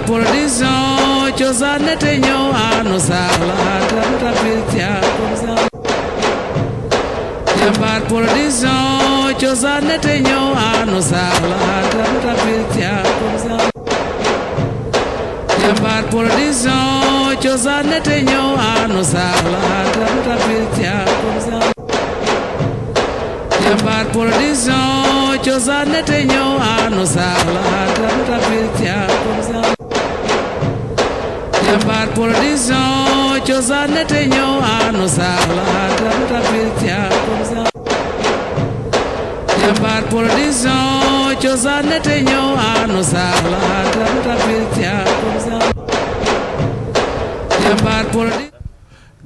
production cosaan te ñëw anu sala tanta piltia komsa Jambar production cosaan te ñëw anu sala tanta piltia komsa Jambar production cosaan te ñëw anu sala tanta piltia komsa Jambar production cosaan te ñëw anu sala tanta piltia komsa Jambar production cosaan te ñëw anu sala tanta piltia komsa Jambar production cosaan te ñëw anu sala tanta piltia komsa Jambar production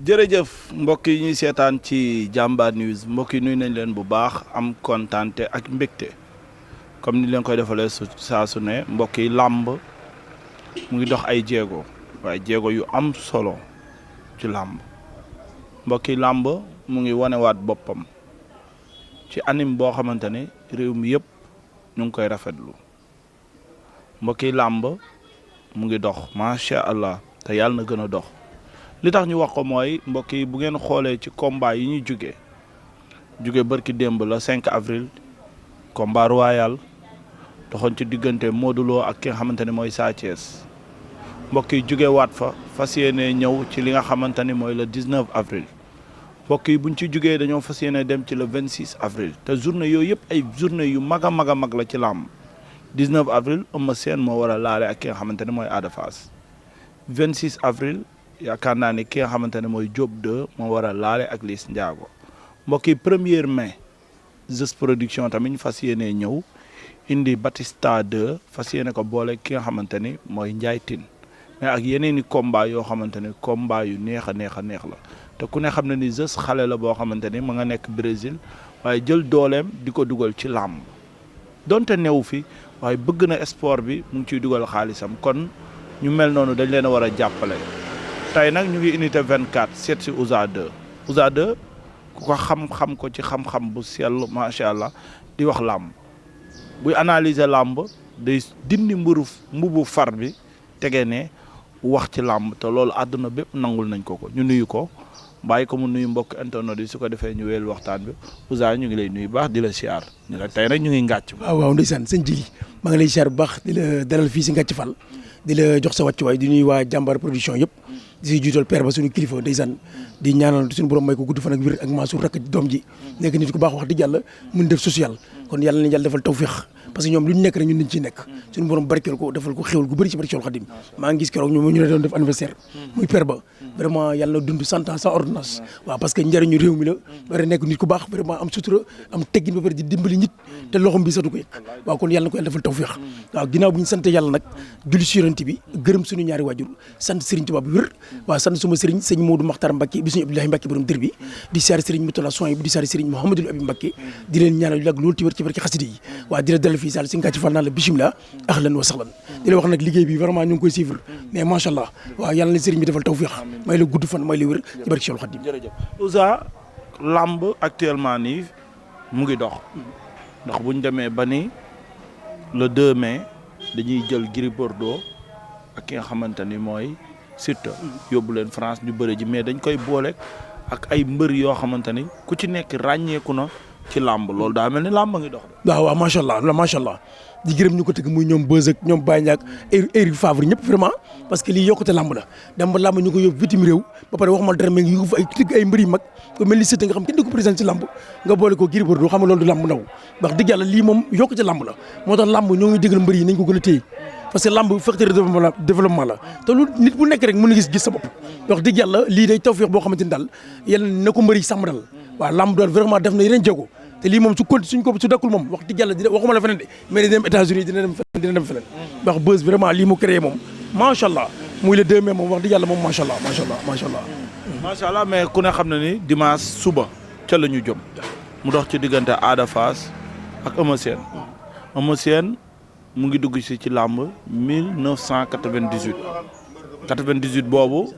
jërëjëf mbokk yi ñuy seetaan ci Jambar News mbokk yi nuyu nañ leen bu baax am kontaante ak mbégte comme ni leen koy defalee saa su ne mbokk yi làmb mu ngi dox ay jéego waaye jéego yu am solo ci làmb mbokk yi làmb mu ngi wanewaat boppam ci anime boo xamante ne réew mi yëpp ñu ngi koy rafetlu mbokk yi làmb mu ngi dox macha allah te yàlla na gën a dox. li tax ñu wax ko mooy mbokk yi bu ngeen xoolee ci combat yi ñuy jóge bërki démb la 5 avril combat royal doxoon ci diggante Modou Lo ak ki nga xamante ne mooy Sa Thiès mbokk yi jóge waat fa fas yéene ñëw ci li nga xamante ni mooy le 19 avril mbokk yi buñ ci jógee dañoo fas yéene dem ci le 26 avril te journée yooyu yëpp ay journée yu mag a mag a mag la ci làmb 19 avril Eumeu Sène moo war a laale ak ki nga xamante ne mooy Ada Fass 26 avril yaakaar naa ne ki nga xamante ne mooy Diop 2 moo war a laale ak Liss Ndiago mbokk yi 1er mai Zeus production tamit ñu fas yéene ñëw indi Batista 2 fas yéene ko boole ki nga xamante ni mooy Ndiaye Tine mais ak yeneen i combat yoo xamante ne combat yu neex a neex la te ku ne xam ne ni Zeus xale la boo xamante ni ma nga nekk Brésil waaye jël dooleem di ko dugal ci làmb donte newu fi waaye bëgg na sport bi mu ngi ciy dugal xaalisam kon ñu mel noonu dañ leen a war a jàppale. tey nag ñu ngi unité 24 seet si Ouza 2 Ouza 2 ku ko xam ko ci xam-xam bu sell macha allah di wax làmb buy analyser làmb day dindi mbubu far bi tege ne wax ci làmb te loolu àdduna bépp nangul nañ ko ñu nuyu ko bàyyi ko mu nuyu mbokk internet yi su ko defee ñu wéyal waxtaan bi Ouza ñu ngi lay nuyu baax di la siyaar ñu la tey nag ñu ngi ngàcc. waaw ndeysaan sëñ Jili maa ngi lay siyaar bu baax di la dalal fii si Ngàcc Fall di la jox sa wàccuwaay di nuyu waa Jambar production yëpp di si jiital père ba suñu kilifa ndeysaan di ñaanal suñu borom may ko gudd fan ak wér ak Mansour rakk doom ji nekk nit ku baax wax dëgg yàlla mun def social kon yàlla nañu yàlla defal tawféex parce que ñoom lu ñu nekk rek ñun dañ ciy nekk suñu borom barkeel ko defal ko xéwal gu bëri ci barke Seexul Xadim maa ngi gis keroog ñu ne doon def anniversaire muy père ba vraiment yàlla na dund 100 ans sans ordonnance waaw parce que njëriñu réew mi la bari nekk nit ku baax vraiment am sutura am teggin ba pare di dimbali nit te loxom bi satu ko yëg waaw kon yàlla na ko yàlla defal tawféex waaw ginnaaw bu ñu sant yàlla nag julli ci Yonent bi gërëm suñu ñaari waajur sant Serigne Touba bu wér waaw sant suma Serigne sëñ Modou Makhtar Mbacké bi suñu Abdoulaye Mbacké borom dër bi di siyaare Serigne Moutala Soin bi di siyaare Serigne Mouhamadoul Abi Mbacké di leen ñaanal yàgg loolu ci wér ci barke xasida yi waaw di la dalal fii sall si Ngàcc Fall naan la bismillah ahlan wa sahlan di la wax nag liggéey bi vraiment ñu ngi koy suivre mais macha allah waaw yàlla na Serigne bi defal tawféex may la gudd fan may la wér ci barke Seexul Xadim jërëjëf Ouza lamb actuellement nii mu ngi dox ndax bu ñu demee ba ni le 2 mai dañuy jël Gris Bordeaux ak ki nga xamante ni mooy Siteu yóbbu leen France ñu bëre ji mais dañ koy boole ak ay mbër yoo xamante ni ku ci nekk ràññeeku na ci làmb loolu daa mel ni làmb ngi dox de. waaw macha allah di gërëm ñu ko tëgg muy ñoom Beuz ak ñoom Baye Ndiak Eric Favre ñëpp vraiment parce que lii yokkute làmb la dem ba làmb ñu ko yóbbu bitim réew ba pare waxuma dara mais ngi fa ay tëgg ay mbër yu mag ko mel ni Siteu nga xam kenn du ko présenté ci làmb nga boole ko Gris Bordeaux xam nga loolu du làmb ndaw wax dëgg yàlla lii moom yokkute làmb la moo tax làmb ñoo ngi déggal mbër yi nañ ko gën a téye parce que làmb facteur de développement la te lu nit bu nekk rek mën na gis sa bopp wax dëgg yàlla lii day tawfeex boo xamante ni daal yàlla na ko mbër yi sàmm dal waaw làmb daal vraiment def na yeneen jéego te lii moom suñ ko su dakkul moom wax dëgg yàlla dina waxuma la feneen de mais dina dem États-Unis dina dem feneen wax Beuz vraiment lii mu créé moom macha allah muy le 2 mai moom wax dëgg yàlla moom macha allah mais ku ne xam na ni dimanche suba ca la ñu jëm mu dox ci diggante Ada Fass ak Eumeu Sène mu ngi dugg ci làmb 1998 boobu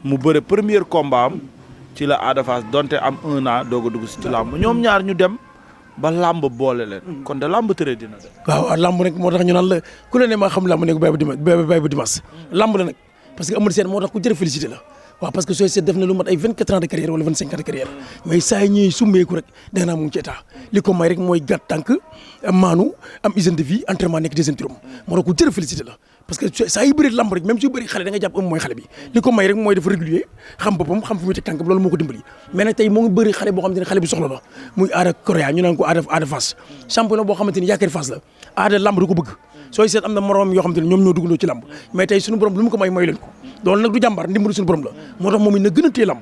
mu bëre premier combat am ci la Ada Fass donte am 1 an doog a dugg ci làmb ñoom ñaar ñu dem ba làmb boole leen. kon de làmb tëree dina de. waaw làmb nag moo tax ñu naan la ku la ne maa xam làmb ne ko bàyyi ba dimanche làmb la nag parce que Eumeu Sène moo tax ku jërë félicité la waaw parce que sooy seet def na lu mat ay 24 ans de carrière wala 25 ans de carrière mais saa yi ñuy summeeku rek da nga naa mu ngi ci état li ko may rek mooy gàtt tànk maanu am hygiène de vie entraînement nekk deuxième turam moo tax ku jërë félicité la parce que saa yi bëri lamb rek même su bëri xale da nga jàpp mooy xale bi li ko may rek mooy dafa régulier xam boppam xam fu muy teg tànk loolu moo ko dimbali mais nag tey moo ngi bëri xale boo xamante ne xale bi soxla la muy Ada Correa ñu naan ko Ada Fass champion boo xamante ni yaakaar Fass la Ada lamb da ko bëgg sooy seet am na moroom yoo xamante ne ñoom ñoo duggandoo ci lamb mais tey suñu borom lu mu ko may leen ko loolu nag du jàmbaar ndimbalu suñu borom la moo tax moom it na gën a téye lamb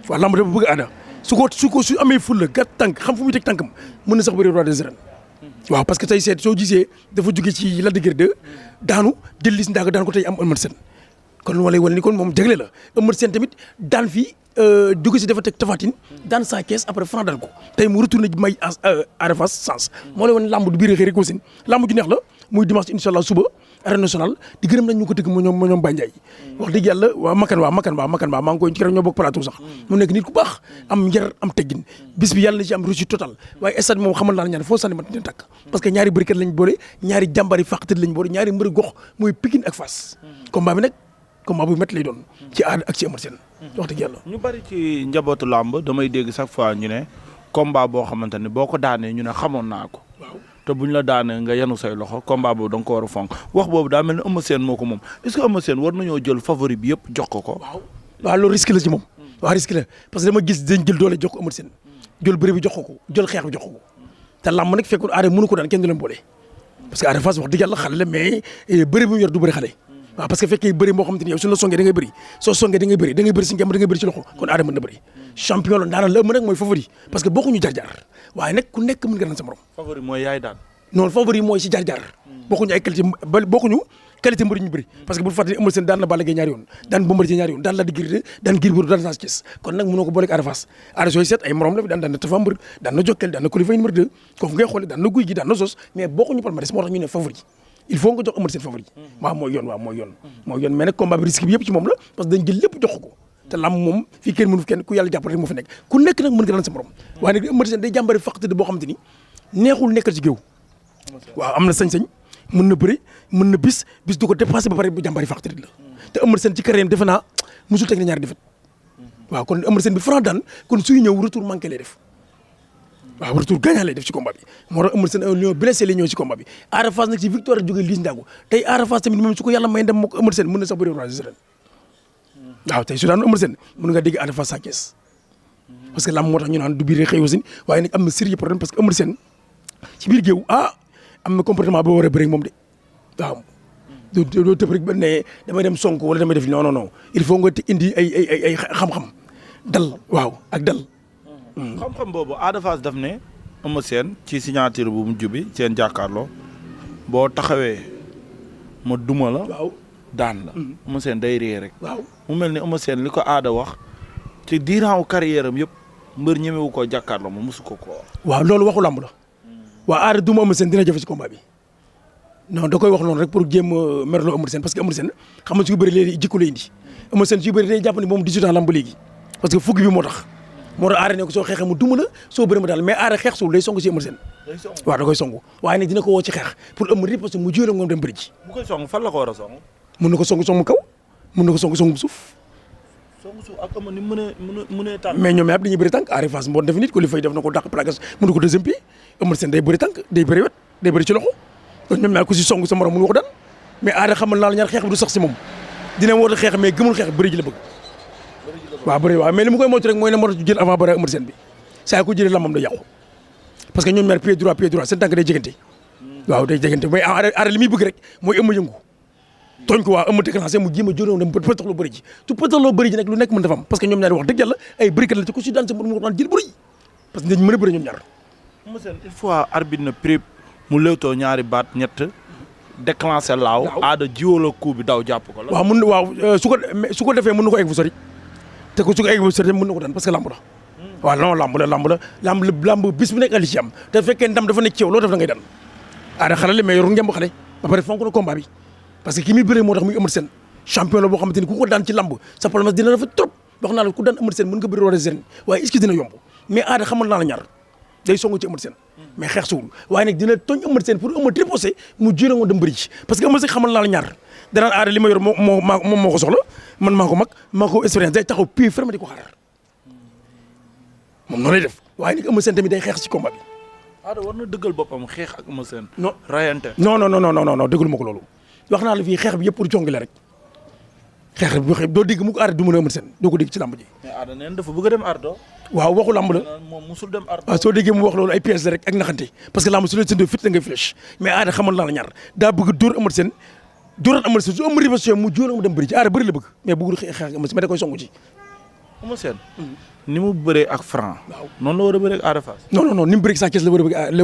waaw lamb dafa bëgg Ada su amee ful la gàtt tànk xam fu muy teg tànkam mën na sax bëri roi des arènes waaw parce que tey seet soo gisee dafa jóge ci Lac de Guiers 2 daanu jël Liss Ndiago daan ko tey am Eumeu Sène kon lu ma lay wan ni kon moom jagle la Eumeu Sène tamit daan fii jóge si dafa teg Tapha Tine daan saa kees après Franc daan ko tey mu retourné may Ada Fass sens moo lay wan lamb du biir xëy rek aussi lamb ju neex la muy dimanche incha allah suba arène nationale di gërëm nañ ñu ko tëgg mu ñoom Baye Ndiaye wax dëgg yàlla waa Makan Ba maa ngi koy keroog ñoo bokk plateau sax mu nekk nit ku baax am njar am teggin bis bi yàlla na ci am réussite total waaye stade moom xamal naa la ñaar foo sànni mat dina tàkk parce que ñaari bërikat lañ boole ñaari jàmbari fàqatat lañ boole ñaari mbëri gox muy Pikine ak Fass combat bi nag combat bu métti lay doon ci Ada ak ci Eumeu Sène wax dëgg yàlla ñu bari ci njabootu làmb damay dégg chaque fois ñu ne combat boo xamante ne boo ko daanee ñu ne xamoon naa ko te buñ la daanee nga yanu say loxo combat boobu da nga ko war a fonk wax boobu daa mel ne Eumeu Sène moo ko moom est-ce que Eumeu Sène war nañoo jël favori bi yëpp jox ko ko. waaw loolu risque la ci moom. waaw risque la parce que dama gis dañ jël doole jox ko Eumeu Sène jël bëri bi jox ko jël xeex bi jox ko te làmb nag fekkul Ada mënu ko daan kenn du leen boole parce que Ada Fass wax dëgg yàlla xale la mais bëri bi mu yor du bëri xale. waaw parce que fekkee bëri moo xamante ni yow suñu la songee da ngay bëri soo songee da ngay bëri si ngem da ngay bëri ci loxo kon Ada mën na bëri champion la ndaanaan la Eumeu nag mooy favori parce que bokkuñu jaar-jaar waaye nag ku nekk mën nga daan sa morom. favori mooy yaay daan. non favori mooy si jaar-jaar bokkuñu ay qualité bokkuñu qualité mbëri ñu bëri parce que bu fàttali Eumeu Sène daan na Balla Gaye ñaari yoon daan Bombardier ñaari yoon daan Lac de Guiers daan Gris Bordeaux daan Sa Thiès kon nag mënoo ko booleeg Ada Fass Ada sooy seet ay morom la daan na Tapha Mbeur daan na Jokkel daan na Coly Faye numéro 2 koofu ngay xoole daan na Gouye Gui daan na Zos mais bokkuñu palmarès moo tax ñu ne favori il faut nga jox Eumeu Sène favori waaw mooy yoon mais nag combat bi risque bi yëpp ci moom la parce que dañ jël lépp jox ko te lamb moom fii kenn mënu fi kenn ku yàlla jàpp rek moo fi nekk ku nekk nag mën nga daan sa morom waaye nag Eumeu Sène day jàmbari faqtëdd boo xamante ni neexul nekkal ci géew waaw am na sañ-sañ mën na bëri mën na bis du ko dépassé ba pare bu jàmbari faqtëdd la te Eumeu Sène ci carrière defe naa musul teg na ñaari defet waaw kon Eumeu Sène bi Franc daan kon suy ñëw retour manqué lay def waaw retour gagnant lay def ci combat bi moo tax Eumeu Sène un lion blessé lay ñëw ci combat bi Ada Fass nag ci victoire jógee Liss Ndiago tey Ada Fass tamit moom su ko yàlla may dem moo ko Eumeu Sène mën na sax bëri roi des arènes waaw tey su daan Eumeu Sène mën nga dégg Ada Fass Sa Thiès parce que lam moo tax ñu naan du biir xëy aussi waaye nag am na sérieux problème parce que Eumeu Sène ci biir géew am na comportement boo war a bëri moom de waaw doo tëb rek ba ne damay dem sonk wala damay def non il faut nga indi ay xam-xam dal waaw ak dal xam-xam boobu Ada Fass daf ne Eumeu Sène ci signature bu mujj bi seen jàkkaarloo boo taxawee ma duma la daan la Eumeu Sène day ree rek waaw mu mel ni Eumeu Sène li ko Ada wax ci diiraawu carrière am yëpp mbër ñemewu koo jàkkaarloo ma mosu ko wax waaw loolu waxu lamb la waaw Ada duma Eumeu Sène dina jafe ci combat bi non da koy wax noonu rek pour jéem a merloo Eumeu Sène parce que Eumeu Sène xam nga su bëri léegi jikko lay indi Eumeu Sène su bëri day jàpp ne moom 18 ans lamb ba léegi parce que fukki bi moo tax Ada ne ko soo xeexee mu duma la soo bëri ma daal mais Ada xeex suul day song si Eumeu Sène waaw da koy song waaye nag dina ko woo ci xeex pour Eumeu ri parce que mu jiwéla moom dem bëri ji bu koy song fan la ko war a song mën na ko song mu kaw mën na ko song bu suuf ak Eumeu ni mënee tànk mais ñoom ñaar dañuy bëri tànk Ada Fass mboon def nit ko li fay def na ko dàq plaquage mën na ko deuxième pied Eumeu Sène day bëri tànk day bëri wet day bëri ci loxo kon ñoom ñaar ku si song sa morom mënu ko daan mais Ada xamal naa la ñaar xeex bi du sax si moom dina woote xeex mais gëmul xeex bëri ji la bëgg waaw bëri waaw mais li mu koy moytu rek mooy na moto jël avant bëri Eumeu Sène bi saa ko jëlee lamam da yàqu parce que ñoom ñaar pied droit seen tànk day jegante waaw day jegante mais Ada li muy bëgg rek mooy Eumeu yëngu tooñ ko waa Eumeu déclenché mu jéem a jóoróom dem pëtaxloo bëri ji tu pëtaxloo bëri ji nag lu nekk mën dafa am parce que ñoom ñaar wax dëgg yàlla ay bërikat la te ku si daan sa mbër mu ko daan jël bëri parce que dañ mën a bëri ñoom ñaar Eumeu Sène il faut arbitre na prix mu lewtoo ñaari baat ñett déclenché laaw Ada jiwala coup bi daw jàpp ko la waaw su ko defee mën na ko egg fu sori te ko su ko egg fu sori mën na ko daan parce que lamb la waaw non lamb bis bu nekk ali ci am te fekkee ndam dafa nekk ci yow loo def da ngay daan Ada xale la mais yoru ngemb xale ba pare fonk na combat bi parce que ki muy bëree moo tax muy Eumeu Sène champion la boo xamante ni ku ko daan ci lamb sa palmarès dina rafet trop wax naa la ku daan Eumeu Sène mën nga bëri roi des arènes waaye est-ce que dina yomb mais Ada xamal naa la ñaar day songu ci Eumeu Sène mais xeex siwul waaye nag dina tooñ Eumeu Sène pour Eumeu triposé mu jëlee woon dem bëri ji parce que Eumeu Sène xamal naa la ñaar danaan aada li ma yor moom moo ko soxla man maa ko mag maa ko expérience day taxaw pied ferme di ko xaar moom noonu lay def waaye nag Eumeu Sène tamit day xeex ci combat bi. aada war na dëggal boppam xeex ak Eumeu Sène. non rayante. non dëggalu ma ko loolu wax naa la fii xeex bi yëpp pour jongi la rek xeex bi doo dégg mu ko aada du mën a Eumeu Sène doo ko dégg ci làmb ji. mais aada neen dafa bëgg a dem ardo. waaw waxu làmb la moom musul dem ardo. waaw soo déggee mu wax loolu ay pièces la rek ak naxante parce que làmb su la sëndoo fit da ngay flèche mais aada xamal naa la ñaar daa bëgg dóor Eumeu Sène dóoraat Eumeu Sène su Eumeu riposte mu jóor mu dem bëri ci aada bëri la bëgg mais bëggul xeex ak Eumeu Sène mais da koy songu ci. Eumeu Sène ni mu bëree ak Franc. waaw noonu la war a bëree ak Ada Fass. non ni mu bëri ak Sa Thiès la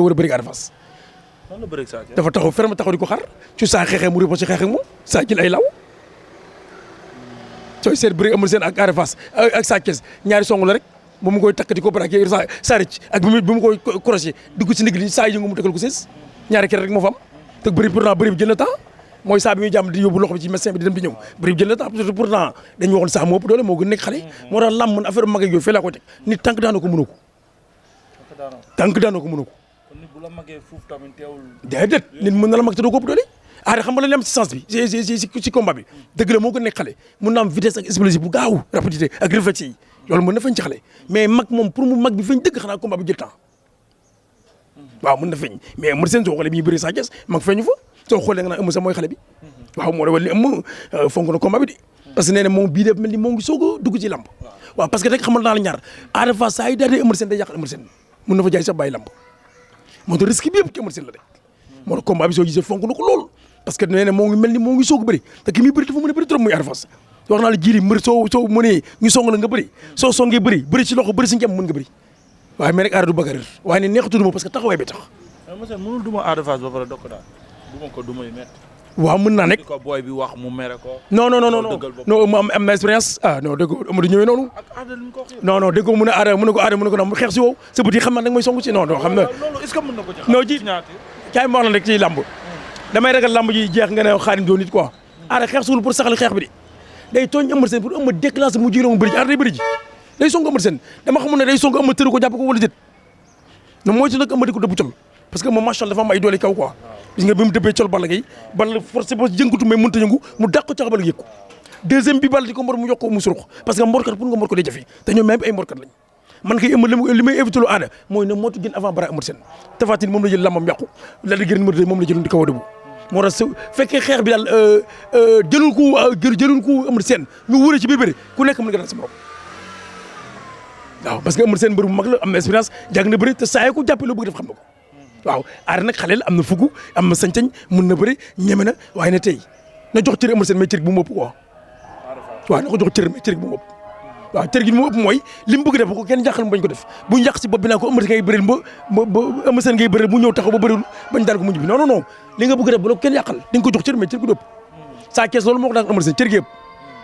war a bëri ak Ada Fass. noonu la bëree ak Sa Thiès. dafa taxaw ferme taxaw di ko xaar su saa xeexee mu riposte xeex ak moom saa jël ay law sooy seet bëri Eumeu Sène ak Ada Fass ak Sa Thiès ñaari song la rek ba mu koy takk di ko braqué sa rëcc ak bi mu koy crochet dugg ci ndigli saa yëngu mu tegal ko sées ñaari kër rek moo fa am te bëri pourtant bëri bi jël na temps mooy saa bi muy jàmm di yóbbu loxo bi ci médecin bi di dem di ñëw bëri bi jël na temps pourtant dañu waxoon saa moo ëpp doole moo gën nekk xale moo tax lam mën affaire mag ak yooyu fee laa koy teg nit tànk daanoo ko mënoo ko tànk daanoo ko mënoo ko kon nit bu la magee fuuf tamit teewul. déedéet nit mën na la mag te doo ko ëpp doole aada xam nga la am ci sens bi ci combat bi dëgg la moo gën nekk xale mun na am vitesse ak explosif bu gaaw rapidité ak réflexe yi loolu mën na feeñ ci xale mais mag moom pour mu mag bi feeñ dëgg xanaa combat bi jël temps waaw mën na feeñ mais Eumeu Sène soo xoolee bi ñuy bëri Sa Thiès mag feeñu fa soo xoolee nga naan Eumeu Sène mooy xale bi waaw moo la wal ni Eumeu fonk na combat bi di parce que nee na moom bii def mel ni moo ngi soog a dugg ci lamb waaw parce que rek xamal naa la ñaar Ada Fass saa yi daadee Eumeu Sène day yàqal Eumeu Sène mën na fa jaay sax bàyyi lamb moo tax risque bi yëpp ci Eumeu Sène la rek moo tax combat bi soo gisee fonk na ko lool parce que nee na moo ngi mel ni moo ngi soog a bëri te ki muy bëri dafa mën a bëri trop muy Ada Fass wax naa la jiiri mbër soo mënee ñu song la nga bëri soo songee bëri ci loxo bëri si njëm mën nga bëri waaye mais rek aada du bagarër waaye ne neexatu duma parce que taxawaay bi tax Eumeu Sène mënul duma Ada Fass ba pare dog ko daal duma ko dumay métti. waaw mën naa nekk ko booy bi wax mu mere ko. non mu am na expérience non dégg nga Amadou ñëwee noonu ak aada lu mu ko wax. non dégg nga mu ne aada mu ne ko nag mu xeex si wow sa bët yi xam naa nag mooy song si non xam na loolu est-ce que mën na ko ci non ji kaay ma wax la rek ci lamb damay ragal lamb ji jeex nga ne xaarim doo nit quoi aada xeex suul pour saxal xeex bi di day tooñ Eumeu Sène pour Eumeu déclencher mu jiiroo mu bëri ji aada day bëri ji day song Eumeu Sène dama xamul ne day song Eumeu tëru ko jàpp ko wala jët no mooy ci nag Eumeu di ko dëbb col parce que moom macha Allah dafa am ay doole kaw quoi gis nga bi mu dëbbee col Balla Gaye Balla forcé ba yëngatu mais mënut a yëngu mu dàq ko ca Balla yëg ko deuxième bi Balla di ko mbor mu yokk ko mu surux parce que mborkat pour nga mbor ko day jafe te ñoom même ay mborkat lañ man kay Eumeu li may éviter lu aada mooy ne mootu gën avant bara Eumeu Sène Tapha Tine moom la jël lambam yàqu la di gën moom la jëloon di kaw a dëbb moo tax su fekkee xeex bi daal jëlul ku Eumeu Sène ñu wëree ci biir bëri ku nekk mën nga daan sa morom waaw parce que Eumeu Sène mbër bu mag la am na expérience jàng na bëri te saa ko jàppee loo bëgg def xam na ko waaw aada nag xale la am na fugu am na sañ-sañ mën na bëri ñeme na waaye ne tey na jox cër Eumeu Sène mais cër bu mu ëpp quoi waaw na ko jox cër mais cër bu mu ëpp waaw cër gi mu ëpp mooy li mu bëgg def bu ko kenn jàqal mu bañ ko def bu ñu yàq si bopp bi naa ko Eumeu Sène ngay bëril ba Eumeu Sène ngay bëril bu ñëw taxaw ba bëriwul bañ daan ko mu ñibbi non li nga bëgg def bu la ko kenn yàqal di nga ko jox cër mais cër gu ëpp Sa Thiès loolu moo ko daan Eumeu Sène cër gi ëpp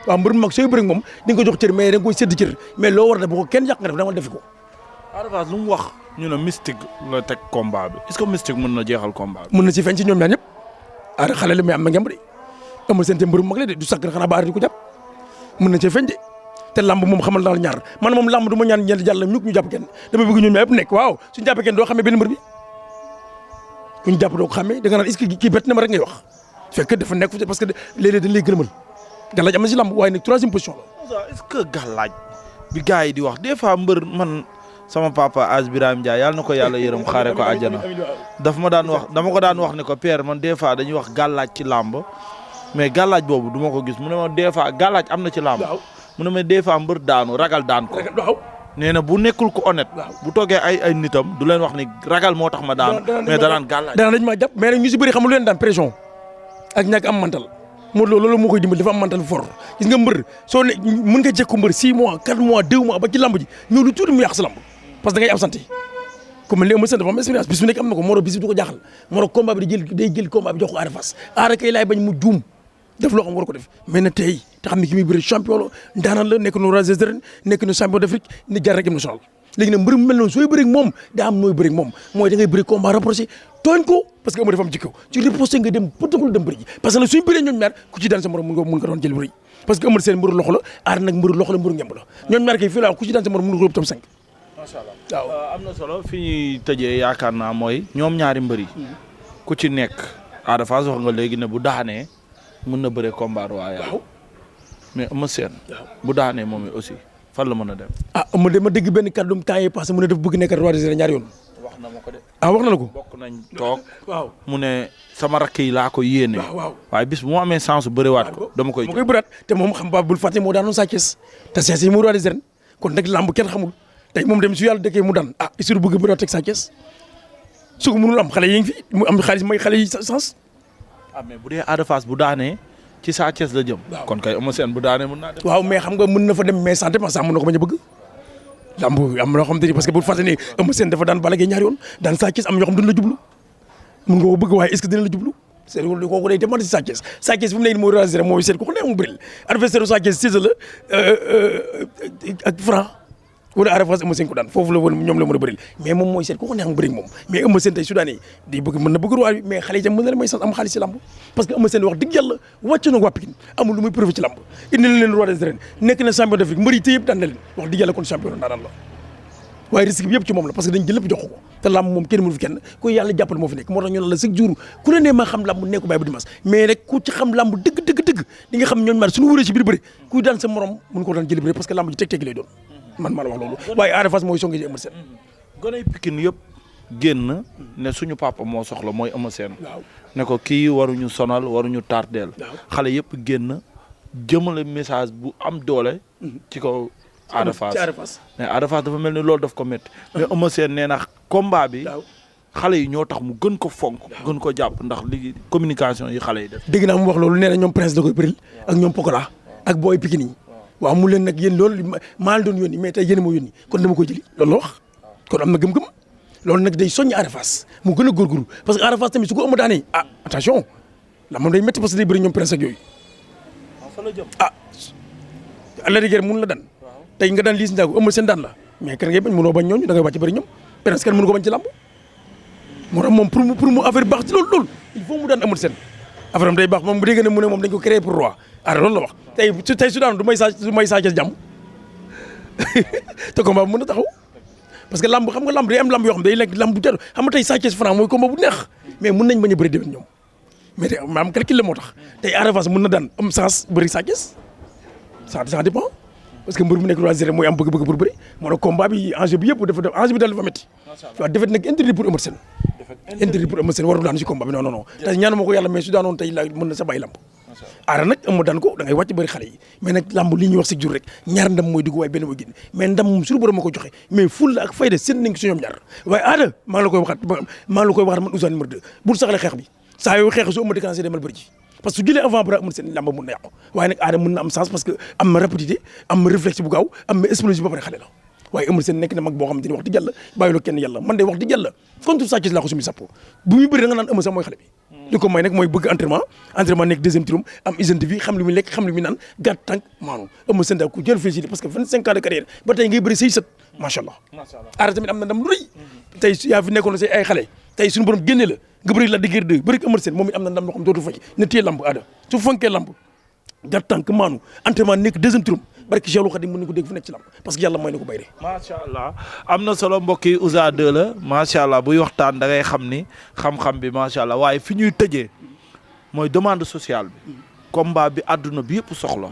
waaw mbër mu mag sooy bëri moom di nga ko jox cër mais da nga koy sédd cër mais loo war a def bu ko kenn yàq nga def da nga defi ko Ada Fass lu mu wax ñu ne mystique la teg combat bi est-ce que mystique mën na jeexal combat bi. mën na si feeñ ci ñoom ñaar ñëpp aada xale la mais am na ngemb de Eumeu Sène te mbër mu mag la de du sakk xanaa ba aada di ko jàpp mën na cee feeñ de te lamb moom xamal naa la ñaar man moom lamb du ma ñaan ñeent jàll ñu jàpp kenn dama bëgg ñoom ñaar yëpp nekk waaw suñu jàppee kenn doo xamee benn mbër bi kuñ jàpp doo ko xamee da nga naan est-ce que kii bett na ma rek ngay wax fekk dafa nekk parce que léeg-léeg dañ lay gërëmal gàllaaj am na si lamb waaye nag troisième position la. est-ce que gàllaaj bi gars yi di wax des fois mbër man sama papa As Birame Ndiaye yàlla na ko yàlla yërëm xaare ko àjjana daf ma daan wax dama ko daan wax ne ko père man des fois dañuy wax gàllaaj ci làmb mais gàllaaj boobu du ma ko gis mu ne ma des fois gàllaaj am na ci làmb mu ne ma des fois mbër daanu ragal daan ko nee na bu nekkul ko honnête bu toogee ay nitam du leen wax ni ragal moo tax ma daanu mais danaan gàllaaj dana dañ maa jàpp mais nag ñu si bëri xamul leen daan pression ak ñàkk am mental loolu moo koy dimbali dafa am mental fort gis nga mbër soo ne mën nga jekku mbër 6 mois 4 mois 2 mois ba ci lamb ji ñëw lu tuuti mu yàq sa lamb parce que da ngay absenté comme li Eumeu Sène dafa am expérience bis bu nekk am na ko moo tax bis bi du ko jaaxal moo tax combat bi day jël combat bi jox ko Ada Fass aada kay laay bañ mu juum def loo xam war ko def mais na tey te xam ne ki muy bëri champion la ndaanaan la nekk na roi des arènes nekk na champion d'Afrique ni jar rek équipe nationale léegi nag mbër mu mel noonu sooy bëri moom daa am nooy bëri moom mooy da ngay bëri combat rapproché tooñ ko parce que Eumeu dafa am jikko ci riposté nga dem pëtakul dem bëri ji parce que nag suñu bëree ñoom ñaar ku ci daan sa morom mun nga doon jël bëri parce que Eumeu Sène mbëru loxo la aada nag mbëru loxo la mbëru ngemb la ñoom ñaar kay fii la ku ci daan sa morom mun nga ko top 5 macha allah waaw am na solo fi ñuy tëjee yaakaar naa mooy ñoom ñaari mbër yi ku ci nekk Ada Fass wax nga léegi ne bu daanee mën na bëre combat royal mais Eumeu Sène bu daanee moom aussi fan la mën a dem. ma dégg benn kàddu temps yi passé mu ne dafa bëgg nekk roi des arènes ñaari yoon. wax na ma ko de. wax na la ko. bokk nañ toog. waaw mu ne sama rakk yi laa ko yéene. waaw waaye bis bu mu amee chance bu bëriwaat ko. dama koy bëraat te moom xam ba bul fàtte moo daanoon Sa Thiès te Sa Thiès yi moo roi des arènes kon nag lamb kenn xamul tey moom dem su yàlla dëkkee mu daan sur bëgg bëraat teg Sa Thiès su ko mënul am xale yi ngi fi mu am xaalis may xale yi sens. mais bu dee Ada Fass bu daanee ci Sa Thiès la jëm. kon kay Eumeu Sène bu daanee mën naa dem. waaw mais xam nga mën na fa dem mais santé ma sax mën na ko bañ a bëgg. lamb am na loo xam te ni parce que bu fàtte ne Eumeu Sène dafa daan Balla Gaye ñaari yoon daan Sa Thiès am ñoo xam duñ la jublu mën nga ko bëgg waaye est-ce que dina la jublu c'est kooku day demande si Sa Thiès Sa Thiès fi mu nekk nii mooy réalisé mooy seet ku ko neex mu bëril adversaire Sa Thiès Cissé la ak Franc wala Ada Fass Eumeu Sène ko daan foofu la woon ñoom la mën a bëril mais moom mooy seet ku ko neex mu bëri moom mais Eumeu Sène tey su daanee di bëgg mën na bëgg roi bi mais xale yi tam mën na leen may sax am xaalis si lamb parce que Eumeu Sène wax dëgg yàlla wàcc na waa Pikine amul lu muy profité ci lamb indi na leen roi des arènes nekk na champion d'Afrique mbër yi tey yëpp daan na leen wax dëgg yàlla kon champion daan la waaye risque bi yëpp ci moom la parce que dañ jël lépp jox ko te lamb moom kenn mënu fi kenn ku yàlla jàppale moo fi nekk moo tax ñu ne la chaque jour ku ne nee maa xam lamb nekku bàyyi ba dimanche mais rek ku ci xam lamb dëgg di nga xam ñooñu maar suñu wëree ci biir bëri kuy daan sa morom mun ko daan jëli bëri parce que lamb ji teg lay doon man maa la wax loolu waaye Ada Fass mooy songe ji Eumeu Sène goney Pikine yëpp génn ne suñu papa moo soxla mooy Eumeu Sène ne ko kii waruñu sonal waruñu tardeel xale yëpp génn jëmale message bu am doole ci kaw Ada Fass mais Ada Fass dafa mel ni loolu daf ko métti mais Eumeu Sène nee na combat bi xale yi ñoo tax mu gën ko fonk gën ko jàpp ndax li communication yi xale yi def dégg naa mu wax loolu nee na ñoom Prince da koy bëril ak ñoom Pokola ak booy Pikine yi waaw mu leen nag yéen loolu maa la doon yónni mais tey yéen moo yónni kon dama ko jëli loolu la wax kon am na gëm-gëm loolu nag day soññ Ada Fass mu gën a góorgóorlu parce que Ada Fass tamit su ko ëmb daanee attention la moom day métti parce que day bëri ñoom Prince ak yooyu la rigueur mun la daan tey nga daan Liss Ndiago Eumeu Sène daan la mais kër ngay bañ mënoo bañ ñooñu da ngay wàcc bëri ñoom Prince kenn mënu ko bañ ci làmb moo tax moom pour mu affaire baax ci loolu il faut mu daan Eumeu Sène affaire am day baax moom bu dégg ne mu ne moom dañ ko créé pour roi loolu la wax tey su daan du may Sa Thiès jàmm te combat bu mën a taxaw parce que lamb xam nga lamb day am lamb yoo xam day lekk lamb bu jar xam nga tey Sa Thiès Franc mooy combat bu neex mais mën nañ bañ a bëri déwén ñoom mais tey maanaam calcul la moo tax tey Ada Fass mën na daan am sens bëri Sa Thiès ça dépend parce que mbër bu nekk roi des arènes mooy am bëgg-bëgg pour bëri moo tax combat bi enjeu bi yëpp dafa def enjeu bi daal dafa métti waaw defet nag interdit pour Eumeu Sène interdit pour Eumeu Sène warul daan ci combat bi non tey ñaanu ma ko yàlla mais su daanoon tey la mën na sa bàyyi lamb Ada nag Eumeu daan ko da ngay wàcc bëri xale yi mais nag lamb li ñuy wax si jur rek ñaar ndam mooy dugg waaye benn mooy génn mais ndam moom suñu borom ma ko joxe mais ful la ak fayda seen nañ ko si ñoom ñaar waaye Ada maa ngi la koy waxaat man Ousmane numéro 2 bul saxale xeex bi saa yoo xeex su Eumeu déclenché demal bëri ji parce que su jëlee avant bras Eumeu Sène lamb mun na yàqu waaye nag Ada mën na am sens parce que am na rapidité am na réflexe bu gaaw am na explosif ba pare xale la waaye Eumeu Sène nekk na mag boo xam ne wax dëgg yàlla bàyyiloo kenn yàlla man de wax dëgg yàlla contre Sa Thiès laa ko sumi sàpp bu muy bëri da nga naan Eumeu Sène mooy xale bi li ko may nag mooy bëgg entraînement nekk deuxième tirom am hygiène de vie xam li muy lekk xam li muy naan gàtt tànk maanu Eumeu Sène daal ku jël félicité parce que 25 ans de carrière ba tey ngay bëri say sët macha allah Ada tamit am na ndam lu rëy tey yaa fi nekkoon say ay xale tey suñu borom génne la nga bëri la diggéer 2 bëri Eumeu Sène moom it am na ndam loo xam dootu fay na téye lamb Ada su fonkee lamb gàtt tànk maanu entraînement nekk deuxième tirom barki Cheikh Khadim mën nañu ko dégg fu nekk ci lamb parce que yàlla may na ko bayre macha allah am na solo mbokk yi Ouza 2 la macha allah buy waxtaan da ngay xam ni xam-xam bi macha allah waaye fi ñuy tëjee mooy demande sociale bi combat bi àdduna bi yëpp soxla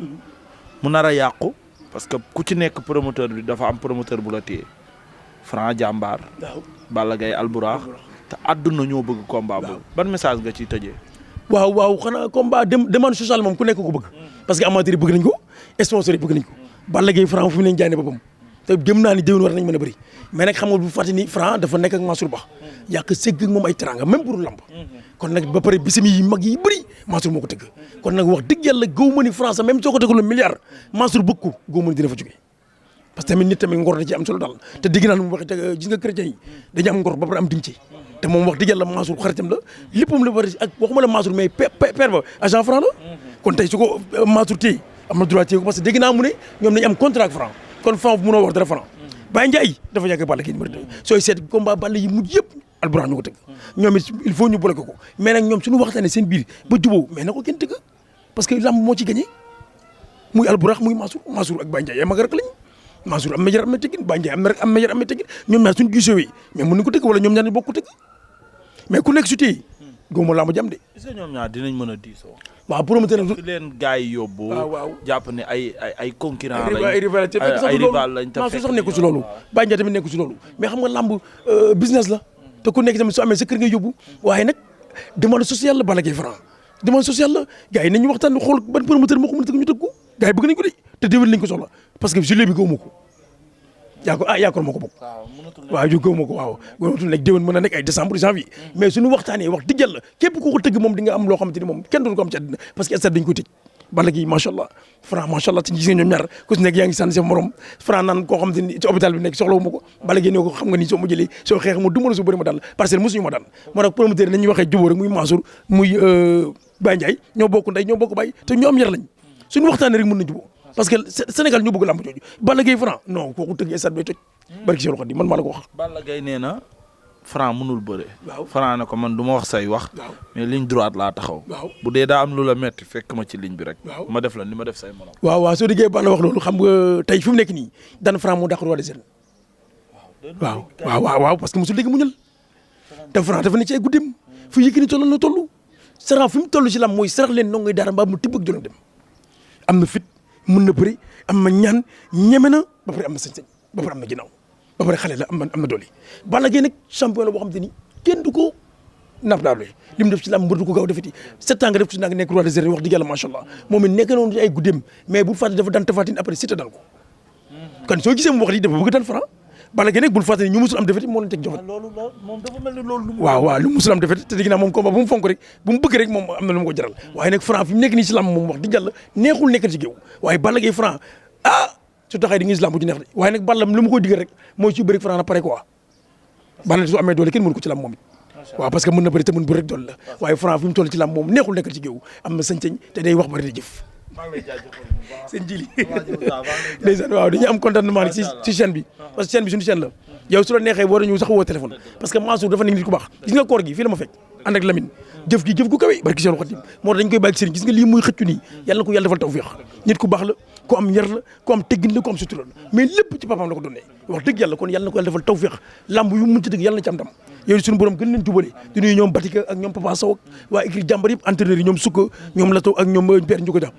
mu nar a yàqu parce que ku ci nekk promoteur bi dafa am promoteur bu la téye Franc jàmbaar Balla Gaye Alburax te àdduna ñoo bëgg combat boobu ban message nga ciy tëjee waaw xanaa combat demande sociale moom ku nekk ko bëgg parce que amateur yi bëgg nañ ko sponsor yi bëgg nañ ko Balla Gaye Franc fu mu leen jaay ne boppam te gëm naa ni déwén war nañ mën a bëri mais nag xam nga bu fàtte ni Franc dafa nekk ak Mansour Ba yàq sëgg ak moom ay teranga même pour lamb kon nag ba pare bisimi yi mag yi bëri Mansour moo ko tëgg kon nag wax dëgg yàlla gaw ma ni France même soo ko tëggal milliard Mansour bëgg ko gaw ma ni dina fa jógee parce que tamit nit tamit ngor da ci am solo daal te dégg naa mu waxee te gis nga chrétien yi dañu am ngor ba pare am dignité te moom wax dëgg yàlla Mansour xaritam la léppam la bari ak waxuma la Mansour mais père ba agent Franc la kon tey su ko Mansour téye am na droit téye ko parce que dégg naa mu ne ñoom dañu am contrat ak Franc kon Franc bu mënoo wax dara Franc Baye Ndiaye dafa yàgg Balla Gaye numéro 2 sooy seet combat Balla yi mujj yëpp Alburax ñu ko tëgg ñoom it il faut ñu bloqué ko mais nag ñoom suñu waxtaanee seen biir ba jubóo mais na ko kenn tëgg parce que lamb moo ci gagné muy Alburax muy Mansour ak Baye Ndiaye ay mag rek lañ Mansour am na yar am na teggin Baye Ndiaye am na yar am na teggin ñoom ñaar suñu gisee mais mën nañu ko tëgg wala ñoom ñaar ñu bokk ko tëgg mais ku nekk su tey góob laa ma jam de. est-ce que ñoom ñaar dinañ mën a diisoo. waaw promoteur fi leen gars yi yóbbu. waaw jàpp ne ay concurrent lañ. ay rival lañ te fekk sax nekku si loolu. Baye Ndiaye tamit nekku si loolu mais xam nga lamb business la te ku nekk tamit su amee sa kër ngay yóbbu waaye nag demande sociale la Balla Gaye Franc demande sociale la gars yi nañu waxtaan xool ban promoteur moo ko mën a tëgg ñu tëgg ko gars yi bëgg nañ ko de te déwén lañ ko soxla parce que juillet bi gëwuma ko yaakaar moo ko bokk waaw yu gëwuma ko waaw mënatul nekk déwén mën na nekk ay décembre janvier mais suñu waxtaanee wax dëgg yàlla képp ku ko tëgg moom di nga am loo xamante ni moom kenn dootu ko am ci àddina parce que stade dañ koy tëj Balla Gaye macha allah Franc macha allah ci gis nga ñoom ñaar ku si nekk yaa ngi sànni sa morom Franc naan koo xamante ni ci hôpital bi nekk soxlawu ma ko Balla Gaye ne ko xam nga ni soo ma jëlee soo xeex ma dumala su bëri ma dal parce que mosuñu ma dal moo tax promoteur nañuy waxee jubóo rek muy Mansour muy Baye Ndiaye ñoo bokk ndey ñoo bokk baay te ñoo am yar lañ suñu waxtaanee rek mën na jubóo parce que Sénégal ñu bëgg lamb jooju Balla Gaye Franc non kooku tëgg stade bay toj barki Cheikh Khadim man maa la ko wax. Balla Gaye nee na Franc mënul bëre. waaw Franc ne ko man du ma wax say wax. waaw mais ligne droite laa taxaw. waaw bu dee daa am lu la metti fekk ma ci ligne bi rek. waaw ma def la ni ma def say morom. waaw soo déggee Balla wax loolu xam nga tey fi mu nekk nii daan Franc moo dàq roi des arènes. waaw parce que mosul léegi muñal te Franc dafa ne ci ay guddeem fu Yékini tolloon la toll. sarax fi mu toll ci lam mooy sarax leen ndongoy dara mbaa mu tibb ak jëloon dem am na fit mën na bëri am na ñaan ñeme na ba pare am na sañ-sañ ba pare am na ginnaaw ba pare xale la am na doole Balla Gaye nag champion la boo xam te ni kenn du ko napp daal li mu def ci lam mbër du ko gaaw defeti 7 ans nga def ci nag nekk roi des arènes wax dëgg yàlla macha allah moom it nekk noonu ci ay guddeem mais bu fàtte dafa daan tafatin après Siteu daan ko kon soo gisee mu wax lii dafa bëgg daan Franc Balla Gaye nag bul fàtte ni ñu musul am defeti moo leen teg joxat moom dafa mel ni loolu. waaw lu musul am defeti te dégg naa moom combat bu mu fonk rek bu mu bëgg rek moom am na lu mu ko jaral waaye nag Franc fi mu nekk nii ci lam moom wax dëgg yàlla neexul nekkal ci géew waaye Balla Gaye Franc su taxee di nga gis lamb ju neex de waaye nag Balla lu ma koy digal rek mooy ci bëri Franc na pare quoi Balla su amee doole kenn mënu ko ci lamb moom it waaw parce que mën na bëri te mën bu rek doole la waaye Franc fi mu toll ci lamb moom neexul nekkal ci géew am na sañ-sañ te day wax bari di jëf seen jili ndeysaan waaw dañuy am contentement ci chaîne bi parce que chaîne bi suñu chaîne la yow su la neexee war nañu sax woo téléphone parce que Mansour dafa nekk nit ku baax gis nga koor gi fii la ma fekk ànd ak Lamine jëf gu kawe barki Cheikh Khadim moo tax dañ koy bàyyi sëriñ gis nga lii muy xëccu nii yàlla na ko yàlla defal tawfeex nit ku baax la ku am yar la ku am teggin la ku am sutura la mais lépp ci papaam la ko donnee wax dëgg yàlla kon yàlla na ko yàlla defal tawfeex lamb yu mun ci dëgg yàlla na ci am ndam yow suñu borom gën leen jubale di nuyu ñoom Batika ak ñoom Papa Sow ak waa écrit jàmbar yëpp entraîneur yi ñoom Sukka ñoom Lato ak ñoom Père Ndiouga Dia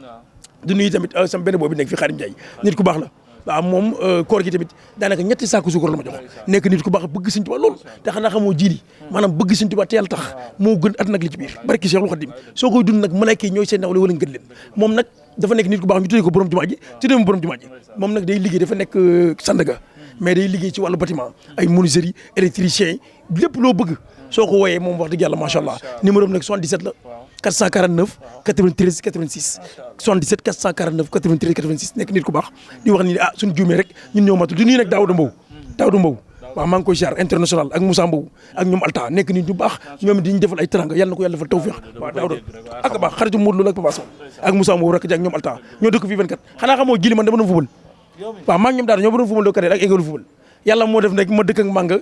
di nuyu tamit sama benn boobu nekk fi Xaadim Ndiaye nit ku baax la waaw moom koor gi tamit daanaka ñetti saako suukar la ma jox nekk nit ku baax bëgg Sëñ Tuubaa lool te xanaa xamoo jiili maanaam bëgg Sëñ Tuubaa te yàlla tax moo gën at nag li ci biir barki Cheikhul Khadim soo koy dund nag malaaka yi ñooy seen nawle wala ngën leen moom nag dafa nekk nit ku baax ñu tuddee ko borom jumaa ji tuddee mu borom jumaa ji moom nag day liggéey dafa nekk Sandaga mais day liggéey ci wàllu bâtiment ay menuiserie électricien lépp loo bëgg soo ko wooyee moom wax dëgg yàlla macha allah numéro am nag 77 la 449 93 86 77 449 93 86 nekk nit ku baax di wax ni suñu juumee rek ñun ñoo matul di nuyu nag Daouda Mbow waaw maa ngi koy ziar international ak Moussa Mbow ak ñoom Alta nekk nit ñu baax ñoom di ñu defal ay teranga yàlla na ko yàlla defal tawfeex waaw Daouda ak baax xaritu Modou Lo ak Papa Sow ak Moussa Mbow rek ak ñoom Alta ñoo dëkk fii 24 xanaa xamoo jili man dama doon fubal waaw maa ngi ñoom daal ñoo doon fubal doo kadeer ak égalu fubal yàlla moo def nag ma dëkk ak Manga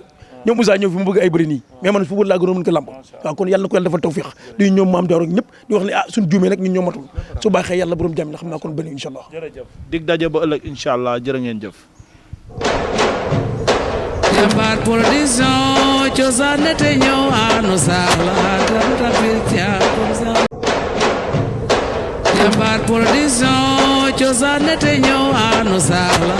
ñoom Moussa ñëw fi mu bëgg ay bëri nii mais man fubal laa gënoon mën ko lamb waaw kon yàlla na ko yàlla defal tawfeex di ñoom maam Daaro ñëpp di wax ne suñu juumee nag ñun ñoo matul su baaxee yàlla borom jàmm la xam naa kon bëri incha allah jërëjëf dig daje ba ëllëg incha allah jërë ngeen jëf Jambar Production cosaan te ñëw anu sala tan tapitya comme ça Jambar Production cosaan te ñëw anu sala